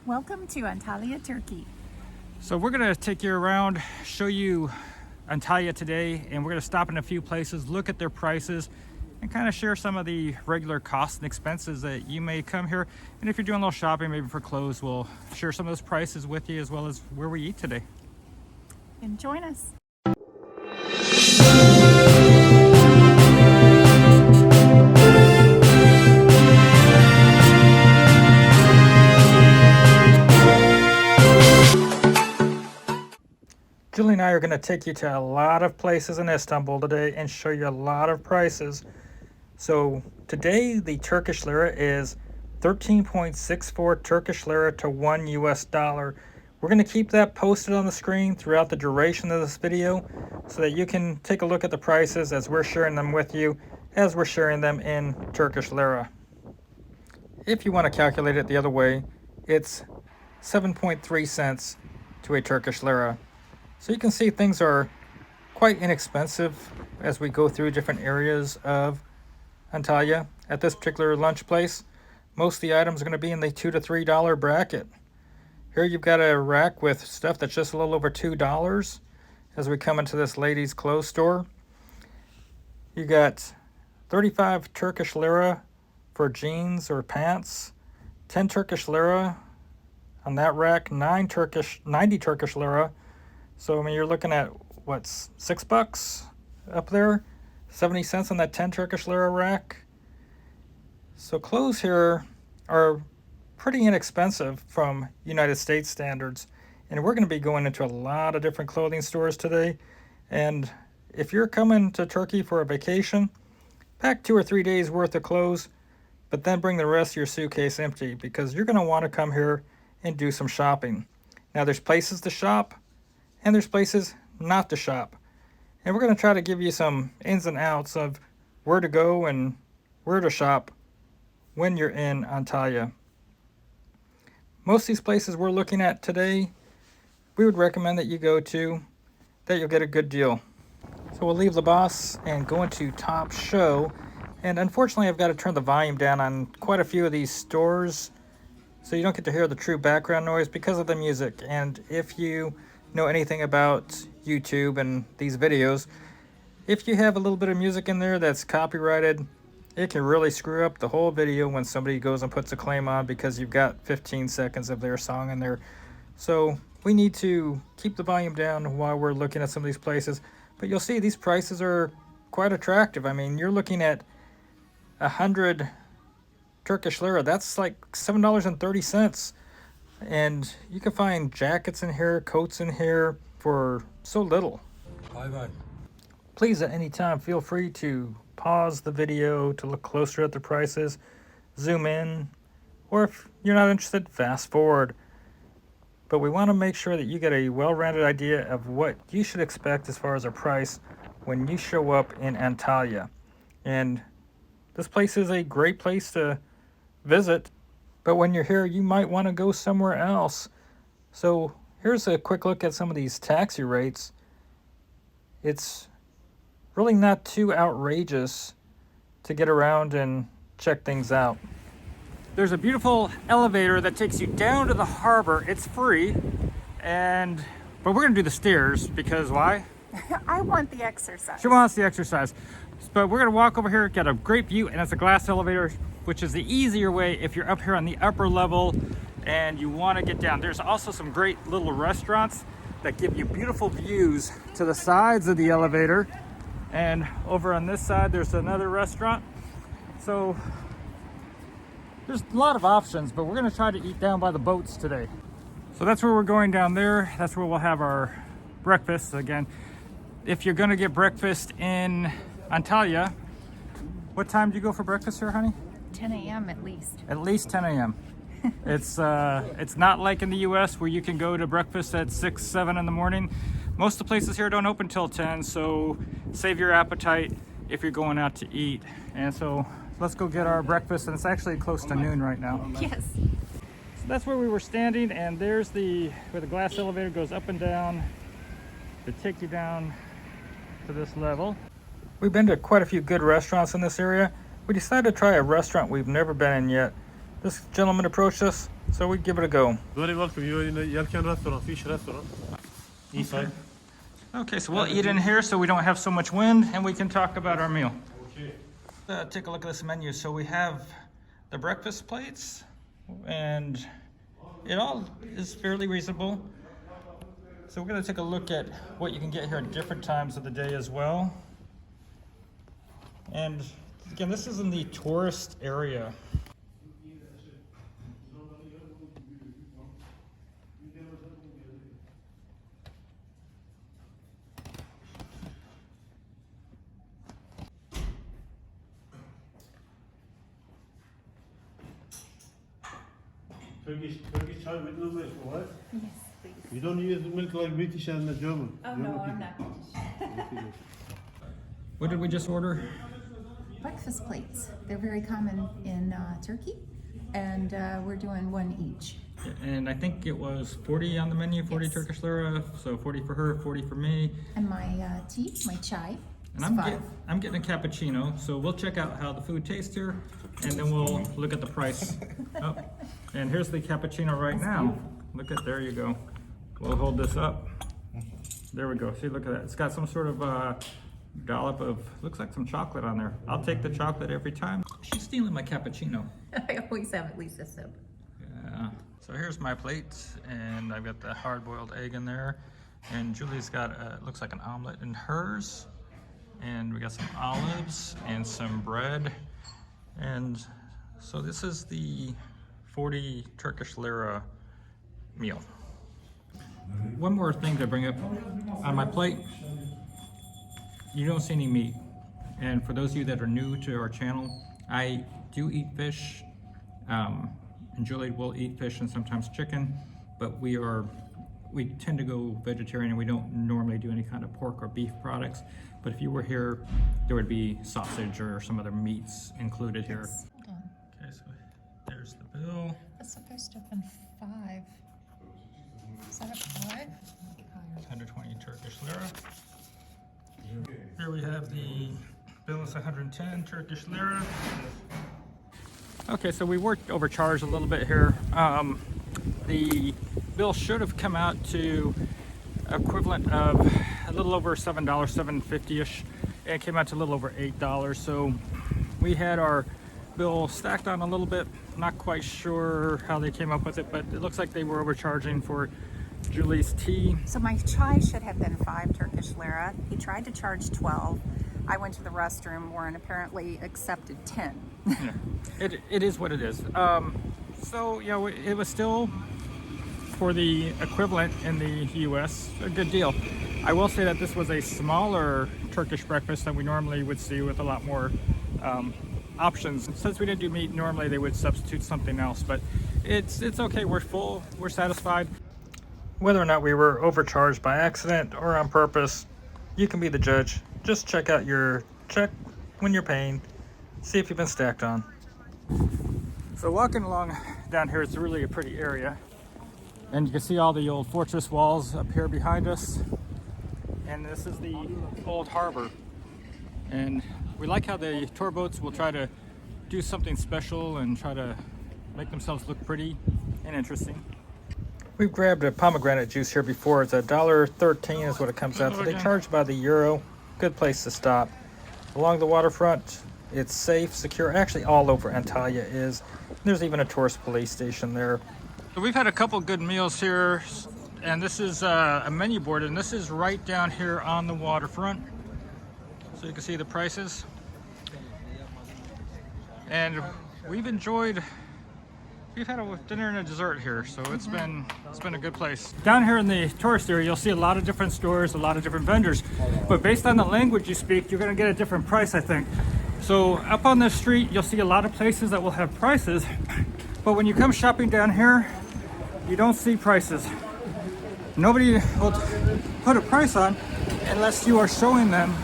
Welcome to Antalya Turkey. So we're going to take you around, show you Antalya today, and we're going to stop in a few places, look at their prices, and kind of share some of the regular costs and expenses that you may come here. And if you're doing a little shopping, maybe for clothes, we'll share some of those prices with you as well as where we eat today. And join us. Julie and I are going to take you to a lot of places in Istanbul today and show you a lot of prices. So today the Turkish Lira is 13.64 Turkish Lira to $1 US. We're going to keep that posted on the screen throughout the duration of this video so that you can take a look at the prices as we're sharing them with you, as we're sharing them in Turkish Lira. If you want to calculate it the other way, it's 7.3 cents to a Turkish Lira. So you can see things are quite inexpensive as we go through different areas of Antalya. At this particular lunch place, most of the items are going to be in the $2 to $3 bracket. Here you've got a rack with stuff that's just a little over $2 as we come into this ladies' clothes store. You got 35 Turkish Lira for jeans or pants, 10 Turkish Lira on that rack, 90 Turkish Lira. So I mean, you're looking at what's $6 up there, 70 cents on that 10 Turkish Lira rack. So clothes here are pretty inexpensive from United States standards, and we're going to be going into a lot of different clothing stores today. And if you're coming to Turkey for a vacation, pack 2 or 3 days worth of clothes, but then bring the rest of your suitcase empty, because you're going to want to come here and do some shopping. Now there's places to shop and there's places not to shop, and we're going to try to give you some ins and outs of where to go and where to shop when you're in Antalya. Most of these places we're looking at today, we would recommend that you go to, that you'll get a good deal. So we'll leave the bus and go into Top Show, and unfortunately I've got to turn the volume down on quite a few of these stores so you don't get to hear the true background noise because of the music. And if you know anything about YouTube and these videos, if you have a little bit of music in there that's copyrighted, it can really screw up the whole video when somebody goes and puts a claim on because you've got 15 seconds of their song in there. So we need to keep the volume down while we're looking at some of these places. But you'll see these prices are quite attractive. I mean, you're looking at 100 Turkish Lira. That's like $7.30. And you can find jackets in here, coats in here for so little. Bye-bye. Please, at any time, feel free to pause the video to look closer at the prices, zoom in, or if you're not interested, fast forward. But we want to make sure that you get a well-rounded idea of what you should expect as far as a price when you show up in Antalya. And this place is a great place to visit, but when you're here, you might want to go somewhere else. So here's a quick look at some of these taxi rates. It's really not too outrageous to get around and check things out. There's a beautiful elevator that takes you down to the harbor. It's free, but we're going to do the stairs because why? I want the exercise. She wants the exercise. But we're going to walk over here, get a great view, and it's a glass elevator, which is the easier way if you're up here on the upper level and you want to get down. There's also some great little restaurants that give you beautiful views to the sides of the elevator. And over on this side, there's another restaurant. So there's a lot of options, but we're going to try to eat down by the boats today. So that's where we're going, down there. That's where we'll have our breakfast. Again, if you're going to get breakfast in Antalya, what time do you go for breakfast here, honey? 10 a.m. at least. At least 10 a.m. It's not like in the US where you can go to breakfast at 6, 7 in the morning. Most of the places here don't open till 10, so save your appetite if you're going out to eat. And so let's go get our breakfast, and it's actually close to noon right now. Yes. So that's where we were standing, and there's where the glass elevator goes up and down to take you down to this level. We've been to quite a few good restaurants in this area. We decided to try a restaurant we've never been in yet. this gentleman approached us, so we give it a go. Very welcome. You're in a Yelken restaurant, fish restaurant. East side. Okay, so we'll eat in here so we don't have so much wind and we can talk about our meal. Okay. Take a look at this menu. So we have the breakfast plates, and it all is fairly reasonable. So we're going to take a look at what you can get here at different times of the day as well. And again, this is in the tourist area. Turkish chai with no milk, what? Yes, please. You don't use milk like British and the German. Oh, no, I'm not British. What did we just order? Breakfast plates. They're very common in Turkey, and we're doing one each. And I think it was 40 on the menu, 40 Yes. Turkish lira, so 40 for her, 40 for me. And my tea, my chai, And is $5. I'm getting a cappuccino, so we'll check out how the food tastes here, and then we'll look at the price. Oh, and here's the cappuccino right now. Look at, there you go. We'll hold this up. There we go. See, look at that. It's got some sort of dollop of, looks like some chocolate on there. I'll take the chocolate every time. She's stealing my cappuccino. I always have at least a sip. Yeah. So here's my plate, and I've got the hard-boiled egg in there, and Julie's got it looks like an omelet in hers, and we got some olives and some bread, and so this is the 40 Turkish lira meal. One more thing to bring up on my plate. You don't see any meat, and for those of you that are new to our channel, I do eat fish. And Julie will eat fish and sometimes chicken, but we tend to go vegetarian, and we don't normally do any kind of pork or beef products. But if you were here, there would be sausage or some other meats included here. Okay, so there's the bill. That's supposed to have been 5. Is that a 5? 120 Turkish lira. Here we have the bill is 110 Turkish lira. Okay, so we were overcharged a little bit here. The bill should have come out to equivalent of a little over $7, $7.50-ish. And it came out to a little over $8. So we had our bill stacked on a little bit. Not quite sure how they came up with it, but it looks like they were overcharging for Julie's tea. So my chai should have been 5 Turkish lira. He tried to charge 12. I went to the restroom more and apparently accepted 10. Yeah, it is what it is. So, you know, it was still, for the equivalent in the US, a good deal. I will say that this was a smaller Turkish breakfast than we normally would see, with a lot more options. Since we didn't do meat, normally they would substitute something else, but it's okay. We're full, we're satisfied. Whether or not we were overcharged by accident or on purpose, you can be the judge. Just check out your check when you're paying. See if you've been stacked on. So walking along down here, it's really a pretty area. And you can see all the old fortress walls up here behind us. And this is the old harbor. And we like how the tour boats will try to do something special and try to make themselves look pretty and interesting. We've grabbed a pomegranate juice here before. It's $1.13 is what it comes out to. They charge by the euro. Good place to stop. Along the waterfront, it's safe, secure. Actually, all over Antalya is. There's even a tourist police station there. So we've had a couple good meals here, and this is a menu board, and this is right down here on the waterfront. So you can see the prices. And we've had a dinner and a dessert here, so it's been a good place. Down here in the tourist area, you'll see a lot of different stores, a lot of different vendors, but based on the language you speak, you're going to get a different price, I think. So up on this street, you'll see a lot of places that will have prices, but when you come shopping down here, you don't see prices. Nobody will put a price on unless you are showing them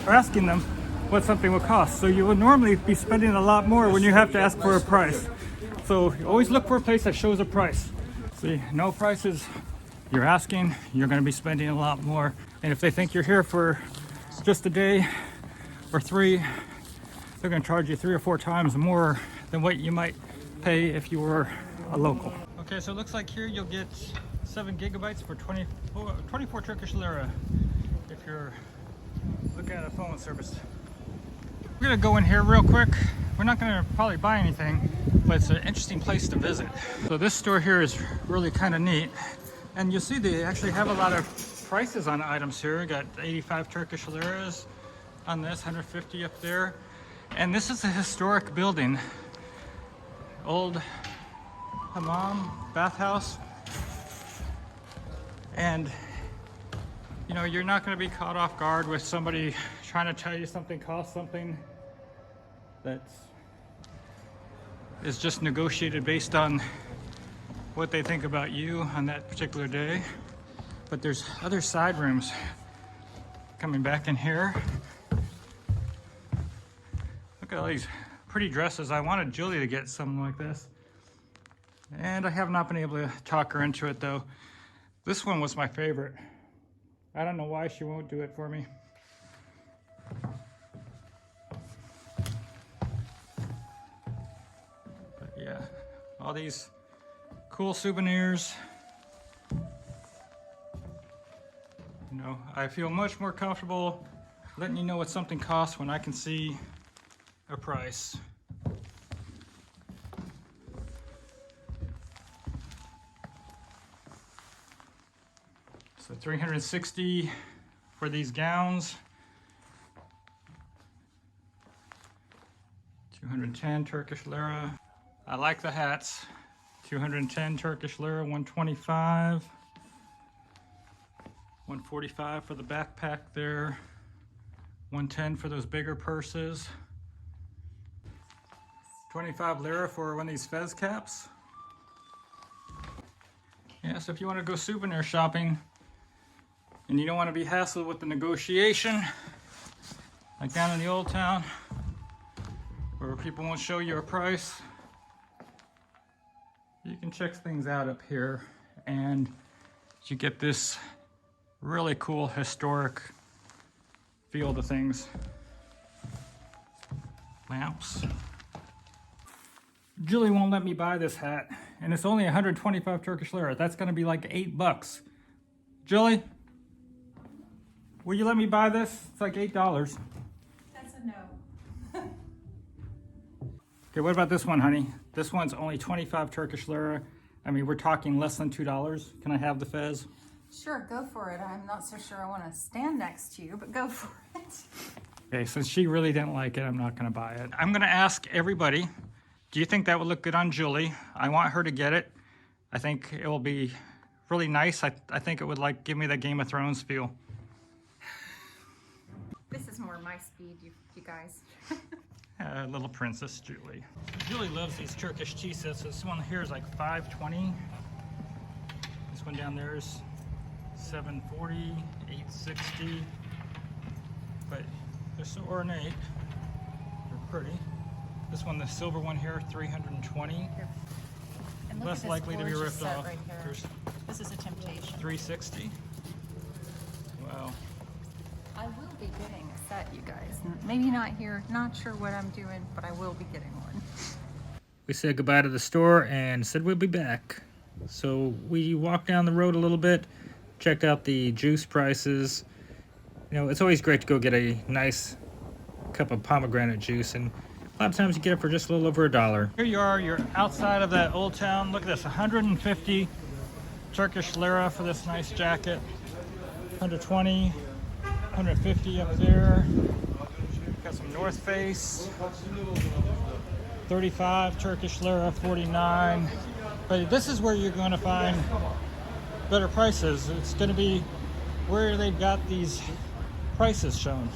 or asking them what something will cost. So you would normally be spending a lot more when you have to ask for a price. So you always look for a place that shows a price. See, no prices, you're asking, you're going to be spending a lot more. And if they think you're here for just a day or 3, they're going to charge you 3 or 4 times more than what you might pay pay if you were a local. Okay, so it looks like here you'll get 7 gigabytes for 24 Turkish Lira if you're looking at a phone service. We're gonna go in here real quick. We're not gonna probably buy anything, but it's an interesting place to visit. So this store here is really kind of neat. And you'll see they actually have a lot of prices on items here. We got 85 Turkish liras on this, 150 up there. And this is a historic building. Old hammam, bathhouse. And you know, you're not going to be caught off guard with somebody trying to tell you something costs something that is just negotiated based on what they think about you on that particular day. But there's other side rooms coming back in here. Look at all these pretty dresses. I wanted Julie to get something like this, and I have not been able to talk her into it though. This one was my favorite. I don't know why she won't do it for me. But yeah, all these cool souvenirs. You know, I feel much more comfortable letting you know what something costs when I can see a price. So 360 for these gowns. 210 Turkish Lira. I like the hats. 210 Turkish Lira, 125. 145 for the backpack there. 110 for those bigger purses. 25 Lira for one of these fez caps. Yeah, so if you want to go souvenir shopping and you don't want to be hassled with the negotiation, like down in the old town, where people won't show you a price, you can check things out up here and you get this really cool historic feel to things. Lamps. Julie won't let me buy this hat, and it's only 125 Turkish Lira. That's gonna be like $8. Julie, will you let me buy this? It's like $8. That's a no. Okay, what about this one, honey? This one's only 25 Turkish Lira. I mean, we're talking less than $2. Can I have the fez? Sure, go for it. I'm not so sure I want to stand next to you, but go for it. Okay, since she really didn't like it, I'm not gonna buy it. I'm gonna ask everybody, do you think that would look good on Julie? I want her to get it. I think it will be really nice. I think it would like give me that Game of Thrones feel. This is more my speed, you guys. Little Princess Julie. Julie loves these Turkish tea sets. This one here is like $5.20. This one down there is $7.40, $8.60. But they're so ornate. They're pretty. This one, the silver one here, $320. And look Less at this likely to be gorgeous ripped set off. right here. There's This is a temptation. $360. Wow. I will be getting a set, you guys. Maybe not here, not sure what I'm doing, but I will be getting one. We said goodbye to the store and said we'll be back. So we walked down the road a little bit, checked out the juice prices. You know, it's always great to go get a nice cup of pomegranate juice, and a lot of times you get it for just a little over $1. Here you are, you're outside of that old town. Look at this, 150 Turkish Lira for this nice jacket. 120, 150 up there. Got some North Face. 35 Turkish Lira, 49. But this is where you're going to find better prices. It's going to be where they've got these prices shown.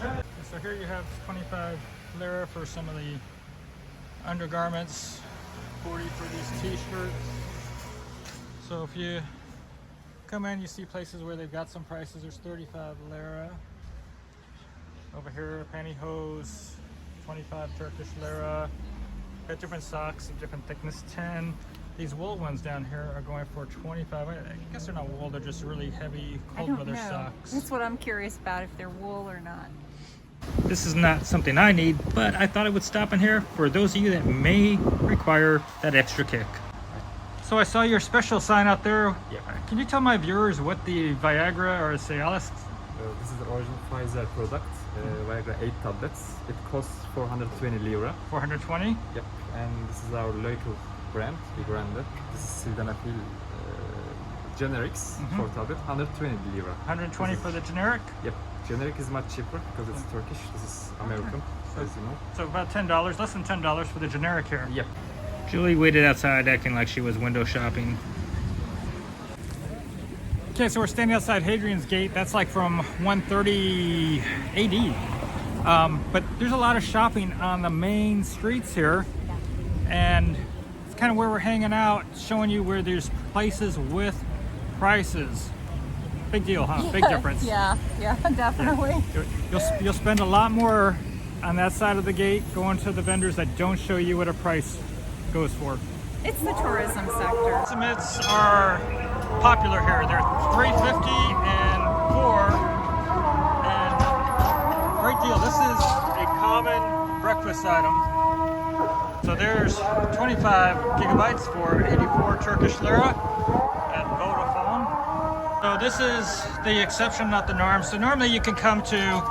So here you have 25 Lira for some of the undergarments, 40 for these t-shirts. So if you come in, you see places where they've got some prices. There's 35 Lira. Over here, pantyhose, 25 Turkish Lira. Got different socks of different thickness, 10. These wool ones down here are going for 25. I guess they're not wool, they're just really heavy cold weather socks. That's what I'm curious about, if they're wool or not. This is not something I need, but I thought I would stop in here for those of you that may require that extra kick. So I saw your special sign out there. Yeah. Can you tell my viewers what the Viagra or Cialis? This is the original Pfizer product, Viagra 8 tablets. It costs 420 lira. 420? Yep. And this is our local brand, we branded. This is sildenafil generics, 4 tablet, 120 lira. 120 for the generic? Yep. Generic is much cheaper because it's Turkish. This is American, as you know. So about $10, less than $10 for the generic here. Yep. Julie waited outside acting like she was window shopping. Okay, so we're standing outside Hadrian's Gate. That's like from 130 AD. But there's a lot of shopping on the main streets here. And it's kind of where we're hanging out, showing you where there's places with prices. Big deal, huh? Big difference. Yeah, definitely. You'll spend a lot more on that side of the gate going to the vendors that don't show you what a price goes for. It's the tourism sector. Estimates are popular here. They're $3.50 and $4, and great deal. This is a common breakfast item. So there's 25 gigabytes for 84 Turkish Lira at Vodafone. So this is the exception, not the norm. So normally you can come to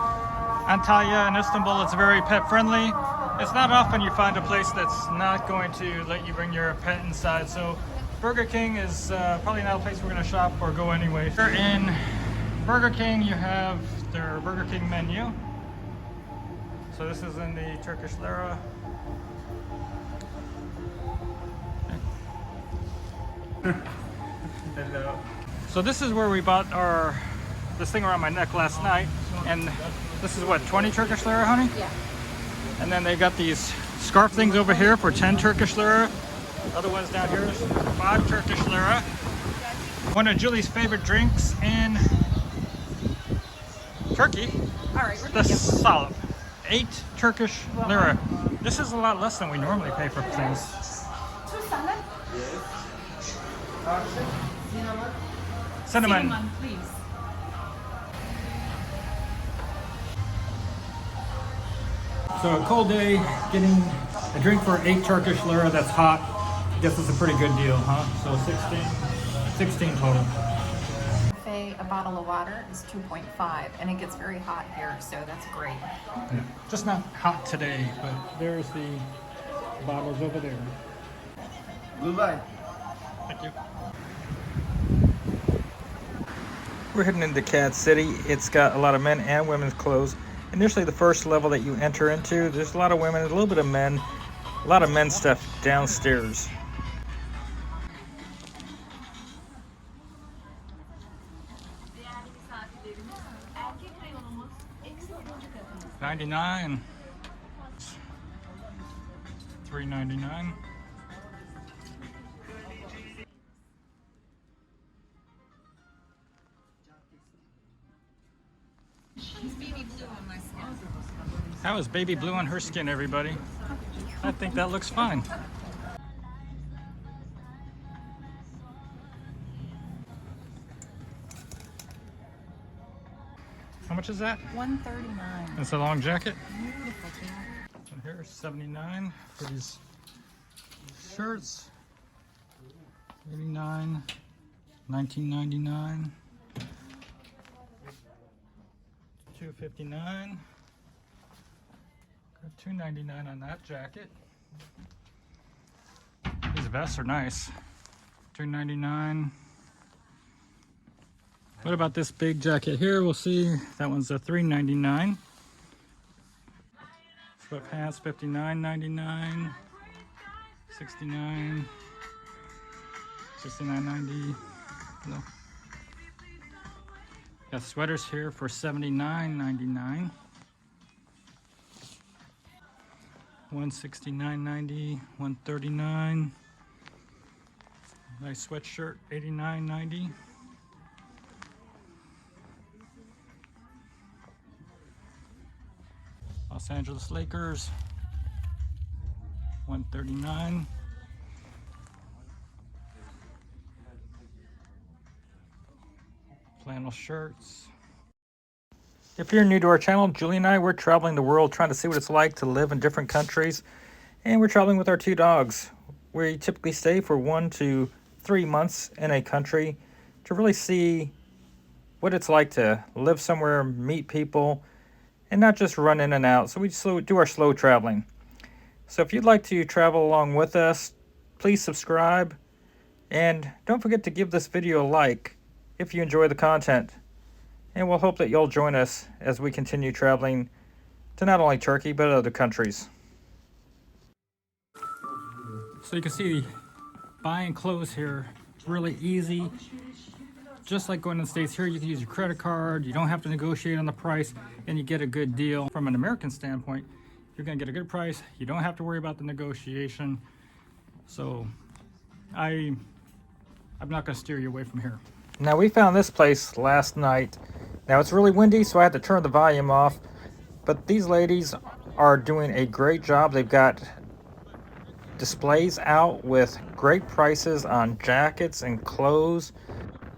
Antalya in Istanbul. It's very pet friendly. It's not often you find a place that's not going to let you bring your pet inside. So Burger King is probably not a place we're going to shop or go anyway. Here in Burger King, you have their Burger King menu. So this is in the Turkish Lira. Hello. So this is where we bought this thing around my neck last night, and this is what, 20 Turkish Lira, honey? Yeah. And then they got these scarf things over here for 10 Turkish Lira. Other ones down here is 5 Turkish Lira. One of Julie's favorite drinks in Turkey, All right, the salep, 8 Turkish Lira. This is a lot less than we normally pay for things. Cinnamon. Please. So a cold day, getting a drink for 8 Turkish Lira that's hot, I guess it's a pretty good deal, huh? So 16 total. A bottle of water is 2.5, and it gets very hot here, so that's great. Yeah. Just not hot today, but there's the bottles over there. Blue line. Thank you. We're heading into Cat City. It's got a lot of men and women's clothes. Initially, the first level that you enter into, there's a lot of women, a little bit of men, a lot of men's stuff downstairs. $99, $3.99. That was baby blue on her skin, everybody. I think that looks fine. How much is that? $139. It's a long jacket. Beautiful jacket. And here's $79 for these shirts. $89, $19.99, $259. Got $2.99 on that jacket. These vests are nice. $2.99. What about this big jacket here? We'll see. That one's a $3.99. Sweatpants, $59.99. $69. $69.90. No. Got sweaters here for $79.99. $169.90. $139. Nice sweatshirt, $89.90. Los Angeles Lakers, $139. Flannel shirts. If you're new to our channel, Julie and I, we're traveling the world trying to see what it's like to live in different countries. And we're traveling with our two dogs. We typically stay for 1 to 3 months in a country to really see what it's like to live somewhere, meet people, and not just run in and out. So we do our slow traveling. So if you'd like to travel along with us, please subscribe. And don't forget to give this video a like if you enjoy the content. And we'll hope that you'll join us as we continue traveling to not only Turkey, but other countries. So you can see buying clothes here, really easy. Just like going to the States here, you can use your credit card, you don't have to negotiate on the price, and you get a good deal. From an American standpoint, you're gonna get a good price, you don't have to worry about the negotiation. So I'm not gonna steer you away from here. Now we found this place last night. Now it's really windy, so I had to turn the volume off, but these ladies are doing a great job. They've got displays out with great prices on jackets and clothes.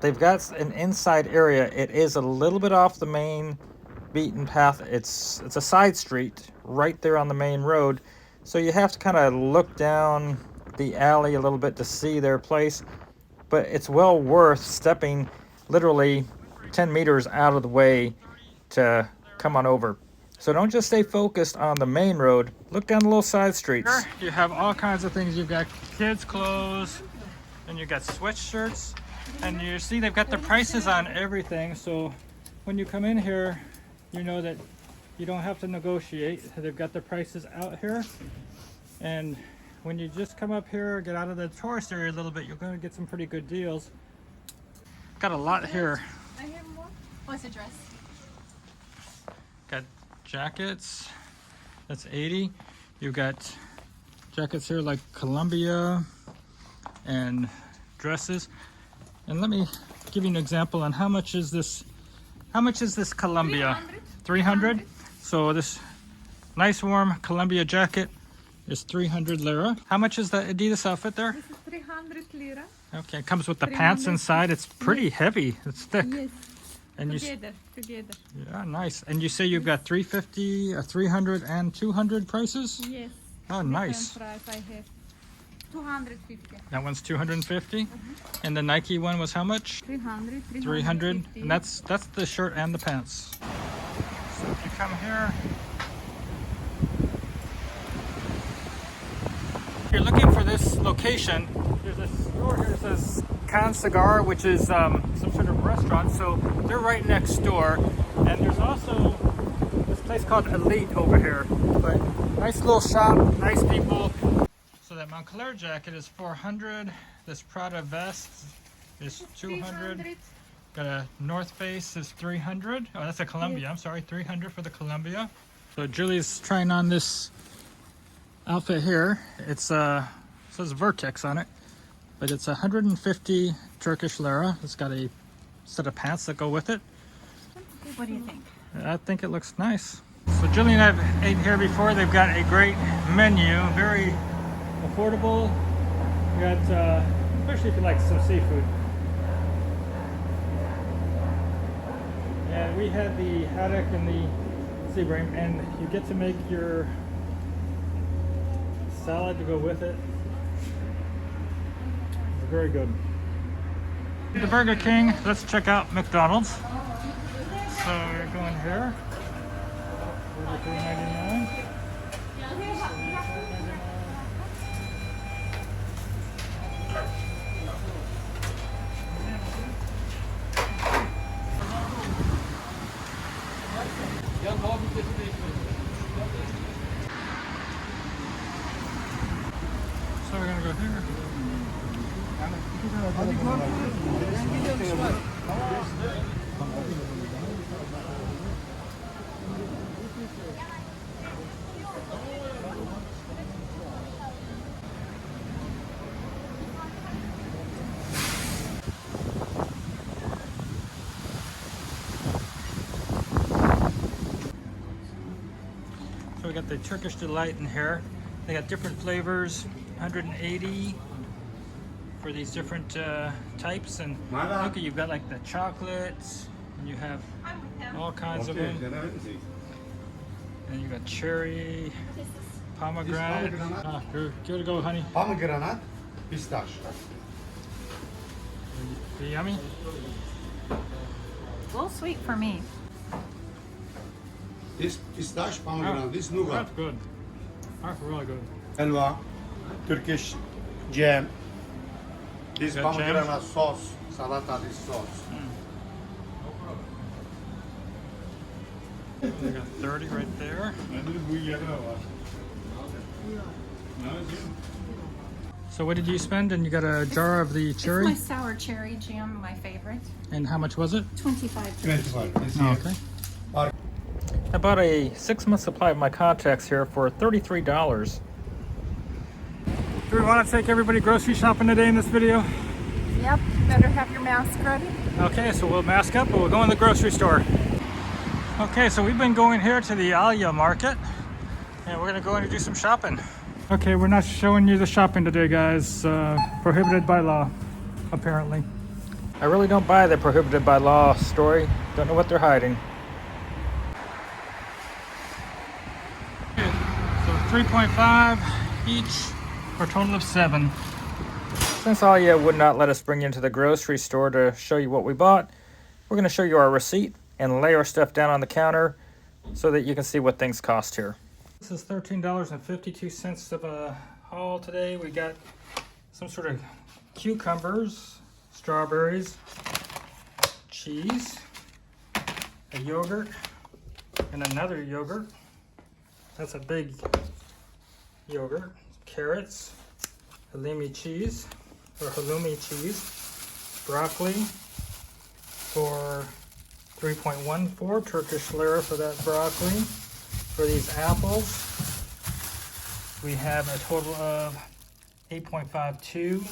They've got an inside area. It is a little bit off the main beaten path. It's a side street right there on the main road, so you have to kind of look down the alley a little bit to see their place, but it's well worth stepping literally 10 meters out of the way to come on over. So don't just stay focused on the main road. Look down the little side streets. Here you have all kinds of things. You've got kids' clothes, and you've got sweatshirts, and you see they've got the prices on everything. So when you come in here, you know that you don't have to negotiate. They've got the prices out here. And when you just come up here, get out of the tourist area a little bit, you're going to get some pretty good deals. Got a lot here. I have more. What's the dress? Got jackets, that's 80. You've got jackets here like Columbia and dresses. And let me give you an example on how much is this. How much is this Columbia? 300. So this nice warm Columbia jacket is 300 lira. How much is the Adidas outfit there? This is 300 lira. Okay, it comes with the pants inside. It's pretty heavy. It's thick. Yes. And Together. yeah, nice. And you say you've got 350, 300, and 200 prices? Yes. Oh, nice. Different price I have. 250. That one's 250. And the Nike one was how much? 300. 300. And that's the shirt and the pants. So if you come here, if you're looking for this location, there's a store here that says Can Cigar, which is some sort of restaurant. So they're right next door. And there's also this place called Elite over here. But nice little shop, nice people. So that Moncler jacket is 400. This Prada vest is 200. 300. Got a North Face is 300. Oh, that's a Columbia. I'm sorry, 300 for the Columbia. So Julie's trying on this outfit here. It's says Vertex on it, but it's 150 Turkish Lira. It's got a set of pants that go with it. What do you think? I think it looks nice. So Julie and I have ate here before. They've got a great menu, very affordable. You got, especially if you like some seafood. And we had the haddock and the sea bream, and you get to make your salad to go with it. It's very good. The Burger King. Let's check out McDonald's. So we're going here. $43.99. So we're gonna go here. So we got the Turkish Delight in here. They got different flavors, 180 for these different types. And look, you've got like the chocolate, And you have all kinds of them. And you got cherry, pomegranate. Give it a go, honey. Pomegranate, pistache. Be yummy. A little sweet for me. This pistache, pomegranate, this nougat. That's good. That's really good. Helva, Turkish jam. This Got pomegranate jams? sauce, salata, this sauce. We got 30 right there. So what did you spend? And you got a jar of the It's cherry. my sour cherry jam, my favorite. And how much was it? 25 Turkish. 25. This Oh, here. okay. I bought a 6-month supply of my contacts here for $33. Do we want to take everybody grocery shopping today in this video? Yep, better have your mask ready. Okay, so we'll mask up and we'll go in the grocery store. Okay, so we've been going here to the Antalya market and we're gonna go in and do some shopping. Okay, we're not showing you the shopping today, guys. Prohibited by law, apparently. I really don't buy the prohibited by law story. Don't know what they're hiding. So 3.5 each for a total of 7. Since Antalya would not let us bring you into the grocery store to show you what we bought, we're going to show you our receipt and lay our stuff down on the counter so that you can see what things cost here. This is $13.52 of a haul today. We got some sort of cucumbers, strawberries, cheese, a yogurt, and another yogurt. That's a big yogurt. Carrots, halloumi cheese, broccoli for 3.14 Turkish Lira for that broccoli. For these apples, we have a total of 8.52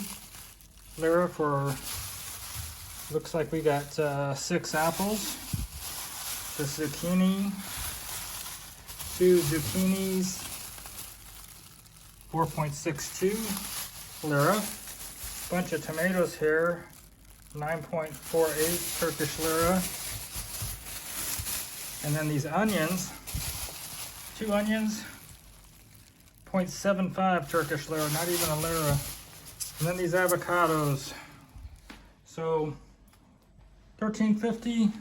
Lira for, looks like we got 6 apples. The zucchini, 2 zucchinis, 4.62 Lira. Bunch of tomatoes here, 9.48 Turkish Lira. And then these onions, 2 onions, 0.75 Turkish Lira, not even a Lira. And then these avocados, so 13.50.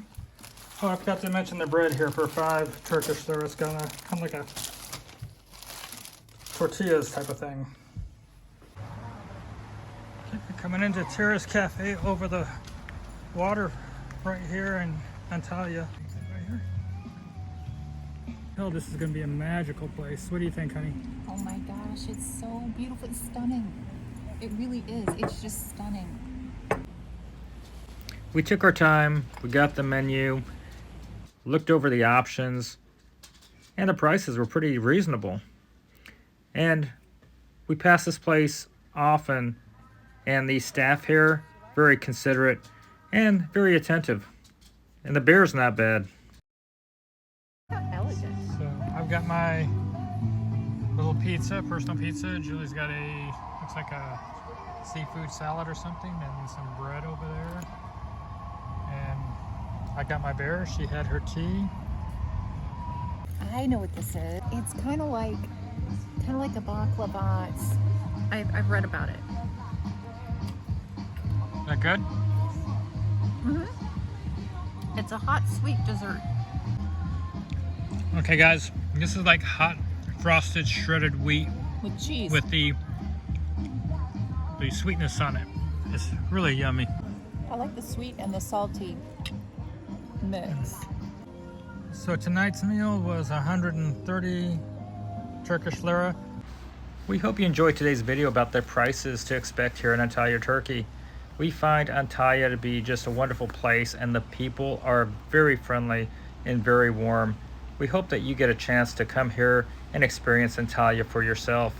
Oh, I forgot to mention the bread here for 5 Turkish Lira. It's kind of like a tortillas type of thing. Okay, we're coming into Terrace Cafe over the water right here in Antalya. Right here. Oh, this is going to be a magical place. What do you think, honey? Oh my gosh, it's so beautiful. It's stunning. It really is. It's just stunning. We took our time. We got the menu, looked over the options, and the prices were pretty reasonable. And we pass this place often, and the staff here, very considerate and very attentive. And the beer's not bad. Elegant. So I've got my little pizza, personal pizza. Julie's got a, looks like a seafood salad or something, and some bread over there. And I got my beer. She had her tea. I know what this is. It's kind of like a baklava. I've read about it. Is that good? It's a hot sweet dessert. Okay, guys, this is like hot frosted shredded wheat With cheese. with the sweetness on it. It's really yummy. I like the sweet and the salty mix. So tonight's meal was 130 Turkish Lira. We hope you enjoyed today's video about the prices to expect here in Antalya, Turkey. We find Antalya to be just a wonderful place, and the people are very friendly and very warm. We hope that you get a chance to come here and experience Antalya for yourself.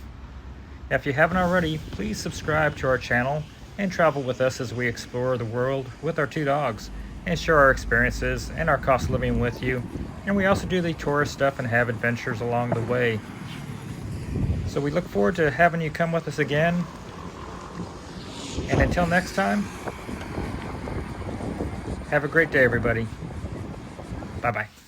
If you haven't already, please subscribe to our channel and travel with us as we explore the world with our 2 dogs and share our experiences and our cost of living with you. And we also do the tourist stuff and have adventures along the way. So we look forward to having you come with us again. And until next time, have a great day, everybody. Bye bye.